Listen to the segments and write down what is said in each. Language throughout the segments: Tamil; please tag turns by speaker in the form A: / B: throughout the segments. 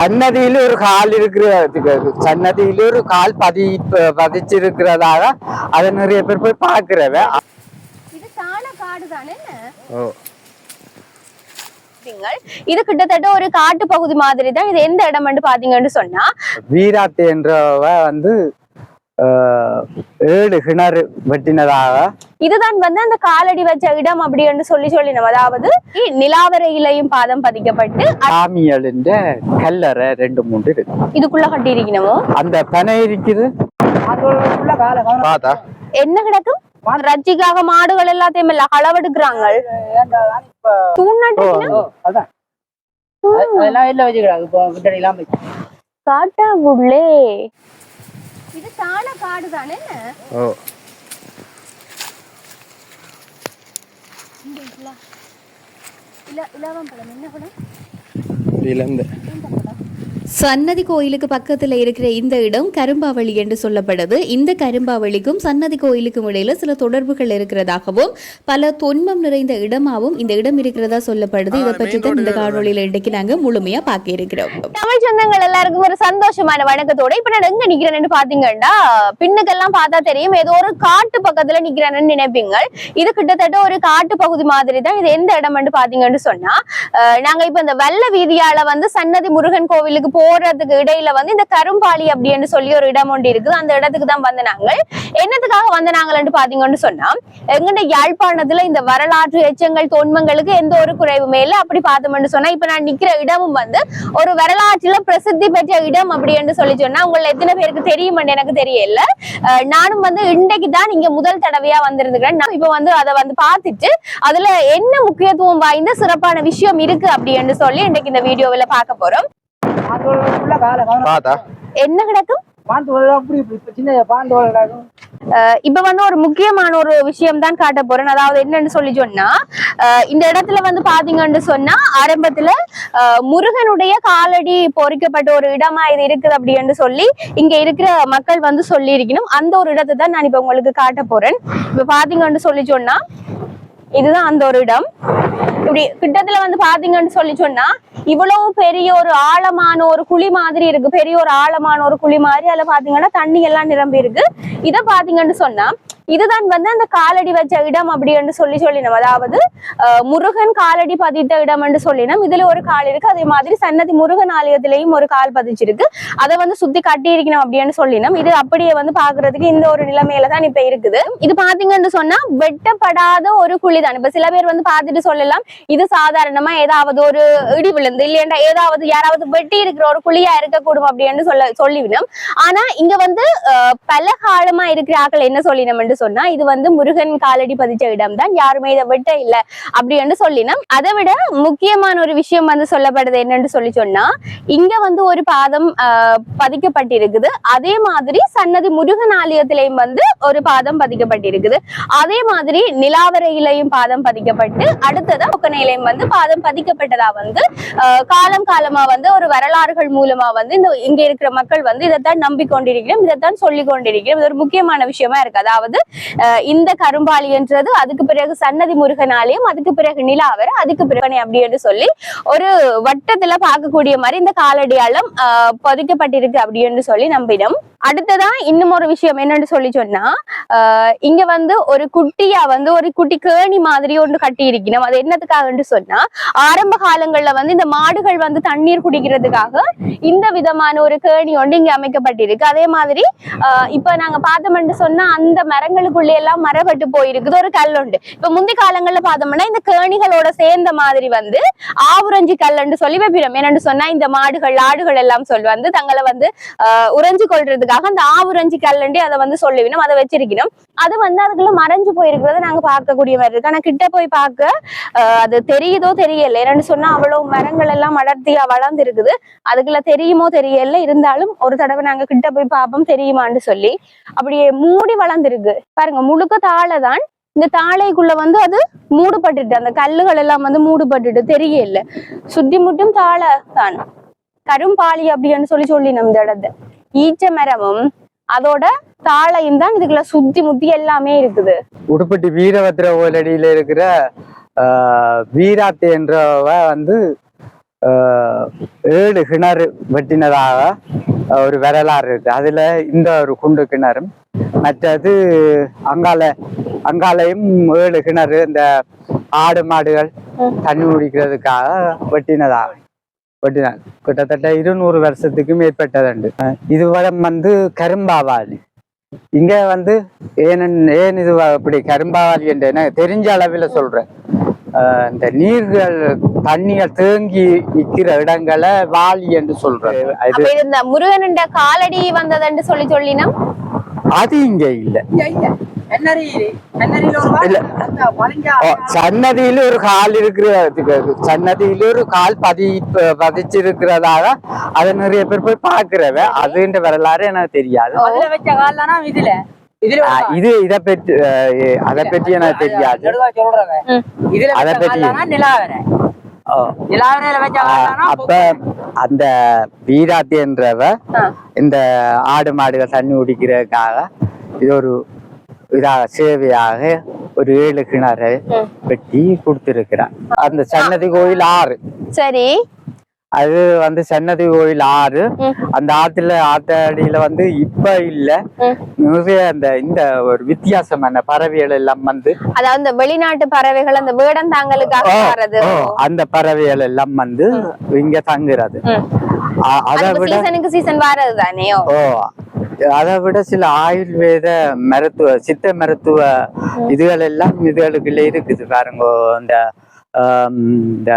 A: சன்னதியில ஒரு கால் சன்னதியில ஒரு கால் பதிச்சிருக்கிறதாக அதை நிறைய பேர் போய் பாக்குறவ.
B: இது தான காடு தானே? இது கிட்டத்தட்ட ஒரு காட்டு பகுதி மாதிரி தான். இது எந்த இடம் பாத்தீங்கன்னு சொன்னா
A: வீராத்தி என்றவ வந்து 7 கிணறு வெட்டினதாக.
B: இதுதான் அந்த காலடி வச்ச இடம் அப்படின்னு சொல்லி நம்ம, அதாவது நிலாவரையிலையும் பாதம் பதிக்கப்பட்டு
A: சாமியலின் கல்லறை 2-3 இருக்கு.
B: இதுக்குள்ள கட்டி இருக்கணுமோ அந்த
A: பனை இருக்குது.
B: என்ன கிடக்கும்? ரஜிக்காக மாடுகள் எல்லாத்தையும் எல்லாம் களவெடுக்கிறாங்க. காட்டாவுள்ளே இது தான காடு தானே?
C: சன்னதி கோயிலுக்கு பக்கத்துல இருக்கிற இந்த இடம் கரும்பாவளி என்று சொல்லப்படுது. இந்த கரும்பாவளிக்கும் சன்னதி கோயிலுக்கும் இடையில சில தொடர்புகள் இருக்கிறதாகவும் பல தொன்மம் நிறைந்த இடமாகவும் இந்த இடம் இருக்கிறதா சொல்லப்படுது. இதை பற்றி தான் இந்த காணொலியில இன்றைக்கு நாங்க முழுமையா பார்க்க இருக்கிறோம்.
B: தமிழ் சொந்தங்கள் எல்லாருக்கும் ஒரு சந்தோஷமான வணக்கத்தோட இப்ப நான் எங்க நிக்கிறேன்னு பாத்தீங்கன்னா, பின்னுக்கெல்லாம் பார்த்தா தெரியும் ஏதோ ஒரு காட்டு பக்கத்துல நிக்கிறேன்னு நினைப்பீங்க. இது கிட்டத்தட்ட ஒரு காட்டு பகுதி மாதிரி தான். இது எந்த இடம் பாத்தீங்கன்னு சொன்னா, நாங்க இப்ப இந்த வெள்ள வீதியால சன்னதி முருகன் கோவிலுக்கு போறதுக்கு இடையில இந்த கரும்பாளி அப்படின்னு சொல்லி ஒரு இடம் ஒன்று இருக்குது. அந்த இடத்துக்கு தான் நாங்கள் என்னத்துக்காக நாங்கள்னு பாத்தீங்கன்னு சொன்னா, எங்கட யாழ்ப்பாணத்துல இந்த வரலாற்று எச்சங்கள் தொன்மங்களுக்கு எந்த ஒரு குறைவுமே இல்லை. அப்படி பார்த்தோம்னு சொன்னா இப்ப நான் நிக்கிற இடமும் ஒரு வரலாற்றுல பிரசித்தி பெற்ற இடம் அப்படின்னு சொல்லி சொன்னா உங்களை எத்தனை பேருக்கு தெரியும் எனக்கு தெரியல. நானும் இன்றைக்கு தான் இங்க முதல் தடவையா வந்திருந்துக்கிறேன். நான் இப்ப அதை பார்த்துட்டு அதுல என்ன முக்கியத்துவம் வாய்ந்த சிறப்பான விஷயம் இருக்கு அப்படின்னு சொல்லி இன்றைக்கு இந்த வீடியோவில பார்க்க போறோம். என்ன கிடக்கும்? இப்ப ஒரு முக்கியமான ஒரு விஷயம் தான் காட்ட போறேன். அதாவது என்னன்னு சொல்லி சொன்னா, இந்த இடத்துல பாத்தீங்கன்னு சொன்னா ஆரம்பத்துல முருகனுடைய காலடி பொறிக்கப்பட்ட ஒரு இடமா இது இருக்குது அப்படின்னு சொல்லி இங்க இருக்கிற மக்கள் சொல்லி இருக்கணும். அந்த ஒரு இடத்தை தான் நான் இப்ப உங்களுக்கு காட்ட போறேன். இப்ப பாத்தீங்கன்னு சொல்லி சொன்னா இதுதான் அந்த ஒரு இடம். இப்படி கிட்டத்துல பாத்தீங்கன்னு சொல்லி சொன்னா இவ்வளவு பெரிய ஒரு ஆழமான ஒரு குழி மாதிரி இருக்கு. பெரிய ஒரு ஆழமான ஒரு குழி மாதிரி அதுல பாத்தீங்கன்னா தண்ணி எல்லாம் நிரம்பி இருக்கு. இத பாத்தீங்கன்னு சொன்னா இதுதான் அந்த காலடி வச்ச இடம் அப்படின்னு சொல்லி நம்ம, அதாவது முருகன் காலடி பதித்த இடம் என்று சொல்லினோம். இதுல ஒரு கால் இருக்கு. அதே மாதிரி சன்னதி முருகன் ஆலயத்திலையும் ஒரு கால் பதிச்சிருக்கு. அதை சுத்தி கட்டி இருக்கணும் அப்படின்னு சொல்லினோம். இது அப்படியே பாக்குறதுக்கு இந்த ஒரு நிலைமையில தான் இப்ப இருக்குது. இது பாத்தீங்கன்னு சொன்னா வெட்டப்படாத ஒரு குழிதான். இப்ப சில பேர் பார்த்துட்டு சொல்லலாம் இது சாதாரணமா ஏதாவது ஒரு இடி விழுந்து இல்லையா ஏதாவது யாராவது வெட்டி இருக்கிற ஒரு குழியா இருக்கக்கூடும் அப்படின்னு சொல்லிவிடும். ஆனா இங்க பல காலமா இருக்கிற ஆக்கள் என்ன சொல்லினோம் என்று சொன்னா இது முருகன் காலடி பதிச்ச இடம் தான், யாருமே இதை வெட்ட இல்ல அப்படின்னு சொல்லினோம். அதை விட முக்கியமான ஒரு விஷயம் சொல்லப்படுது என்னன்னு சொல்லி சொன்னா, இங்க ஒரு பாதம் பதிக்கப்பட்டிருக்குது. அதே மாதிரி சன்னதி முருகன் ஆலயத்திலையும் ஒரு பாதம் பதிக்கப்பட்டிருக்குது. அதே மாதிரி நிலாவரையிலையும் பாதம் பதிக்கப்பட்டு அடுத்ததா ஒக்கனையிலையும் பாதம் பதிக்கப்பட்டதா காலம் காலமா ஒரு வரலாறுகள் மூலமா இந்த இங்க இருக்கிற மக்கள் இதைத்தான் நம்பிக்கொண்டிருக்கிறோம், இதைத்தான் சொல்லி கொண்டிருக்கிறோம். இது ஒரு முக்கியமான விஷயமா இருக்கு. அதாவது இந்த கரும்பாளி என்றது, அதுக்கு பிறகு சன்னதி முருகன் ஆலயம், அதுக்கு பிறகு நிலாவரை, அதுக்கு பிறகு அப்படின்னு சொல்லி ஒரு வட்டத்துல பார்க்கக்கூடிய மாதிரி இந்த காலடியாலம் பதிக்கப்பட்டிருக்கு அப்படின்னு சொல்லி நம்பினோம். அடுத்ததான் இன்னும் ஒரு விஷயம் என்னன்னு சொல்லி சொன்னா, இங்க ஒரு குட்டியா ஒரு குட்டி கேணி மாதிரி ஒன்று கட்டி இருக்கணும். அது என்னத்துக்காக சொன்னா, ஆரம்ப காலங்கள்ல இந்த மாடுகள் தண்ணீர் குடிக்கிறதுக்காக இந்த விதமான ஒரு கேணி ஒன்று இங்க அமைக்கப்பட்டிருக்கு. அதே மாதிரி இப்ப நாங்க பார்த்தோம்னு சொன்னா அந்த மரங்களுக்குள்ள எல்லாம் மரப்பட்டு போயிருக்குது ஒரு கல் உண்டு. இப்ப முந்தைய காலங்கள்ல பார்த்தோம்னா இந்த கேணிகளோட சேர்ந்த மாதிரி ஆவுரஞ்சி கல்லுன்னு சொல்லி வைப்பிடும். என்னன்னு சொன்னா இந்த மாடுகள் ஆடுகள் எல்லாம் சொல்லி தங்களை உறைஞ்சு கொள்றதுக்காக அந்த ஆவுரஞ்சி கல்லுண்டி அதை சொல்லிவிடும், அதை வச்சிருக்கணும். அது அதுக்குள்ள மறைஞ்சு போயிருக்கிறத நாங்க பார்க்கக்கூடிய மாதிரி இருக்கு. ஆனா கிட்ட போய் பார்க்க அது தெரியுதோ தெரியல. என்னன்னு சொன்னா அவ்வளவு மரங்கள் எல்லாம் அடர்த்தியா வளர்ந்து இருக்குது. அதுக்குள்ள தெரியுமோ தெரியல. இருந்தாலும் ஒரு தடவை நாங்க கிட்ட போய் பார்ப்போம் தெரியுமான்னு சொல்லி. அப்படியே மூடி வளர்ந்துருக்கு பாருங்க. முழுக்க தாழை தான். இந்த தாழைக்குள்ள அது மூடுபட்டுட்டு அந்த கல்லுகள் எல்லாம் மூடுபட்டுட்டு தெரியல. சுத்தி முட்டும் தாழை தான். கரும்பாளி அப்படின்னு சொல்லி நம்ம இந்த இடத்த ஈச்ச மரமும் அதோட தாழையும் தான் இதுக்குள்ள சுத்தி முத்தி எல்லாமே இருக்குது.
A: உடுப்பட்டி வீரபத்திர ஓலடியில இருக்கிற வீராத்தி என்றவ ஆஹ் 7 கிணறு வெட்டினதாக ஒரு வரலாறு இருக்கு. அதுல இந்த ஒரு குண்டு கிணறும், மற்றது அங்காலையும் 7 கிணறு இந்த ஆடு மாடுகள் தண்ணி குடிக்கிறதுக்காக வெட்டினார். கிட்டத்தட்ட 200 வருஷத்துக்கு மேற்பட்டதுண்டு. இதுவரை கரும்பாவாலி. இங்க ஏன் இது இப்படி கரும்பாவாலி என்று எனக்கு தெரிஞ்ச அளவில் சொல்றேன். இந்த நீர்கள் தண்ணிகள் தேங்கி நிக்கிற இடங்களை வாலி என்று சொல்றேன்.
B: இந்த முருகன் காலடி வந்ததுன்னு சொல்லினா
A: அது இங்க இல்ல. சன்னதியில ஒரு கால் சன்னதியில ஒரு கால் பதிச்சிருக்கிறதாக அதை நிறைய பேர் போய் பாக்குறவ. அதுன்ற வரலாறு எனக்கு தெரியாது. இதை பற்றி எனக்கு தெரியாது. அதை பற்றி அப்ப அந்த வீராத்தி என்றவ இந்த ஆடு மாடுகள் தண்ணி குடிக்கிறதுக்காக இது ஒரு சேவையாக ஒரு 7 கிணறு வெட்டி கொடுத்திருக்கிறார். அந்த சன்னதி கோயில் 6.
B: சரி,
A: அது சன்னதி கோயில் 6. அந்த ஆத்தடியில இப்ப இல்ல, நிறைய இந்த ஒரு வித்தியாசமான பறவைகள் எல்லாம்
B: அதாவது வெளிநாட்டு பறவைகள் அந்த வேடந்தாங்கலுக்காக
A: அந்த பறவைகள் எல்லாம் இங்க தங்குறது. அதை விட
B: சீசன் வரது தானே.
A: அதை விட சில ஆயுர்வேத சித்த மருத்துவ இதுகள் எல்லாம் இதுகளுக்குள்ள இருக்குது பாருங்க. இந்த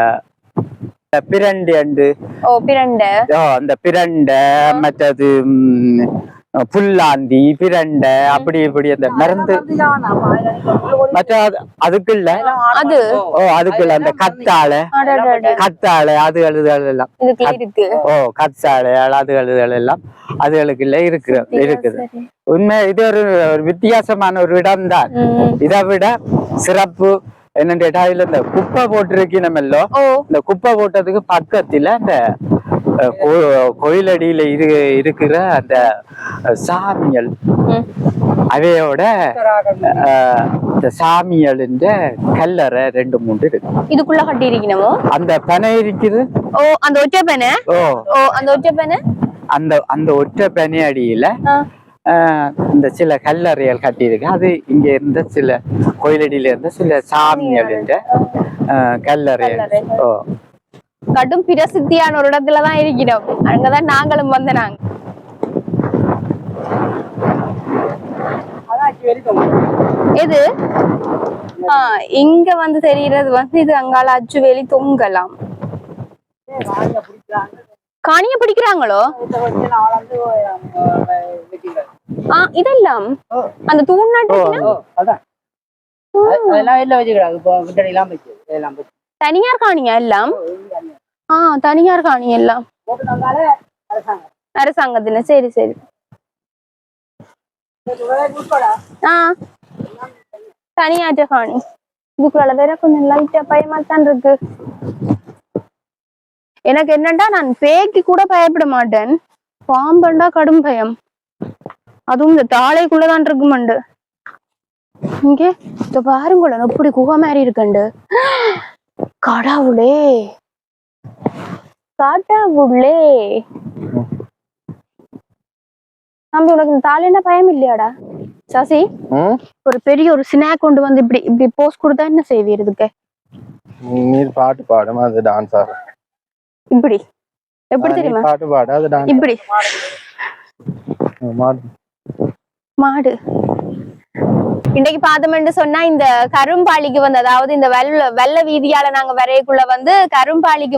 A: பிரண்டை அந்த பிரண்டை, மற்றது புல்லாந்தி, பிரண்டை, அப்படி இப்படி அந்த மருந்து. மற்ற அதுக்குள்ள அதுக்குள்ள அந்த கத்தாழை அது எல்லாம் கத்தாழை அது எல்லாம் அதுகளுக்குள்ள இருக்குது. உண்மை இது ஒரு வித்தியாசமான ஒரு இடம் தான். இதை விட சிறப்பு என்னன்னு கேட்டா, இதுல இந்த குப்பை போட்டிருக்கீங்களோ, இந்த குப்பை போட்டதுக்கு பக்கத்துல அந்த கோயிலடியில இருக்கிற அந்த சாமியல் அவையோட இந்த சாமியலின்ற கல்லறை 2-3 இருக்கு.
B: இதுக்குள்ள கட்டி இருக்கணுமோ அந்த
A: பனை இருக்குது.
B: அந்த ஒற்றை பனை. அந்த ஒற்றை பனை
A: அந்த ஒற்றை பனை அடியில இந்த சில கல்லறைகள் கட்டியிருக்கு. அது இங்க இருந்த சில கோயிலடியில இருந்த சில சாமியல் என்ற கல்லறைகள்.
B: கடும் பிரசித்தியான ஒரு இடத்துலதான் இருக்கிறோம். அங்கதான் நாங்களும் நாங்க இது இங்க தெரிகிறது இது அங்கால அச்சுவேலி தொங்கலாம். காணிய பிடிக்கிறாங்களோ இதெல்லாம் அந்த தூண்ணாட்டு தனியார் காணியா எல்லாம். தனியார் காணி எல்லாம் அரசாங்கத்தின. சரி சரி. தனியாற்ற காணி இதுக்குள்ள வேற கொஞ்சம் லைட்டா பயமாத்தான் இருக்கு. எனக்கு என்னண்டா, நான் பேய்க்கு கூட பயப்பட மாட்டேன், பாம்பண்டா கடும் பயம். அதுவும் இந்த தாளைக்குள்ளதான் இருக்குமண்டு. இங்கே இந்த பாருங்கள எப்படி குகை மாதிரி இருக்கண்டு. கடவுளே கடவுளே. தம்பி, உனக்கு இந்த தாளைன்னா பயம் இல்லையாடா? சசி, ஒரு பெரிய ஒரு ஸ்நாக் கொண்டு இப்படி இப்படி போஸ் கொடுத்தா என்ன செய்வீருக்கு?
D: நீர் பாட்டு பாடும், அது டான்ஸ் ஆடும்.
B: இப்படி எப்படி தெரியுமா?
D: பாட்டு பாடு, அது டான்ஸ்.
B: இப்படி மாடு. இன்னைக்கு பார்த்தோம்னு சொன்னா இந்த கரும்பாளிக்கு அதாவது இந்த வெள்ள வீதியால நாங்க வரையக்குள்ள கரும்பாளிக்கு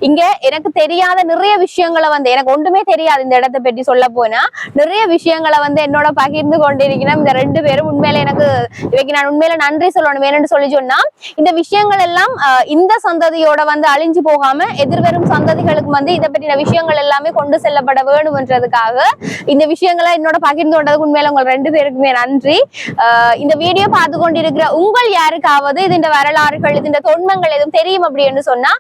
B: இங்க எனக்கு தெரியாத நிறைய விஷயங்களை எனக்கு ஒன்றுமே தெரியாது. இந்த இடத்தை பற்றி சொல்ல போனா நிறைய விஷயங்களை என்னோட பகிர்ந்து கொண்டிருக்கிறேன். இந்த 2 பேரும் உண்மையில எனக்கு இவைக்கு நான் உண்மையில நன்றி சொல்லணும். வேணும்னு சொல்லி சொன்னா, இந்த விஷயங்கள் எல்லாம் இந்த சந்ததியோட அழிஞ்சு போகாம எதிர்வரும் சந்ததிகளுக்கு இதை பற்றின விஷயங்கள் எல்லாமே கொண்டு செல்லப்பட வேணும்ன்றதுக்காக இந்த விஷயங்களை என்னோட பகிர்ந்து கொண்டதுக்கு உண்மையில உங்க 2 பேருக்குமே நன்றி. இந்த வீடியோ பார்த்து கொண்டிருக்கிற உங்கள் யாருக்காவது இந்த வரலாறுகள் இந்த தொன்மங்கள் எதுவும் தெரியும் அப்படின்னு சொன்னா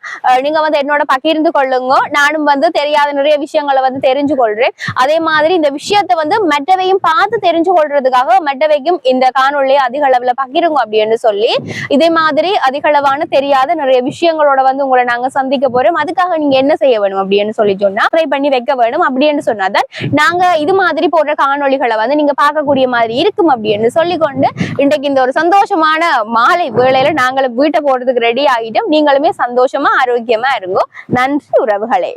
B: நீங்க வந்து என்னோட பகிர்ந்து கொள்ளுங்க. நானும் வந்து தெரியாத நிறைய விஷயங்களை வந்து தெரிஞ்சு கொள்றேன். அதே மாதிரி இந்த விஷயத்த வந்து மற்றவையும் பார்த்து தெரிஞ்சு கொள்றதுக்காக மற்றவைக்கும் இந்த காணொலியை அதிக அளவுல பகிருங்க அப்படின்னு சொல்லி இதே மாதிரி அதிக அளவான தெரியாத நிறைய விஷயங்களோட வந்து உங்களை நாங்க சந்திக்க போறோம். அதுக்காக நீங்க என்ன செய்ய வேணும் அப்படின்னு சொல்லி சொன்னா ட்ரை பண்ணி வைக்க வேணும். அப்படின்னு சொன்னாதான் நாங்க இது மாதிரி போடுற காணொளிகளை வந்து நீங்க பார்க்கக்கூடிய மாதிரி இருக்கும் அப்படின்னு சொல்லிக்கொண்டு இன்றைக்கு இந்த ஒரு சந்தோஷமான மாலை வேளையில நாங்களும் வீட்டை போடுறதுக்கு ரெடி ஆகிட்டோம். நீங்களுமே சந்தோஷமா ஆரோக்கியமா இருங்கோ. நன்றி உறவுகளே.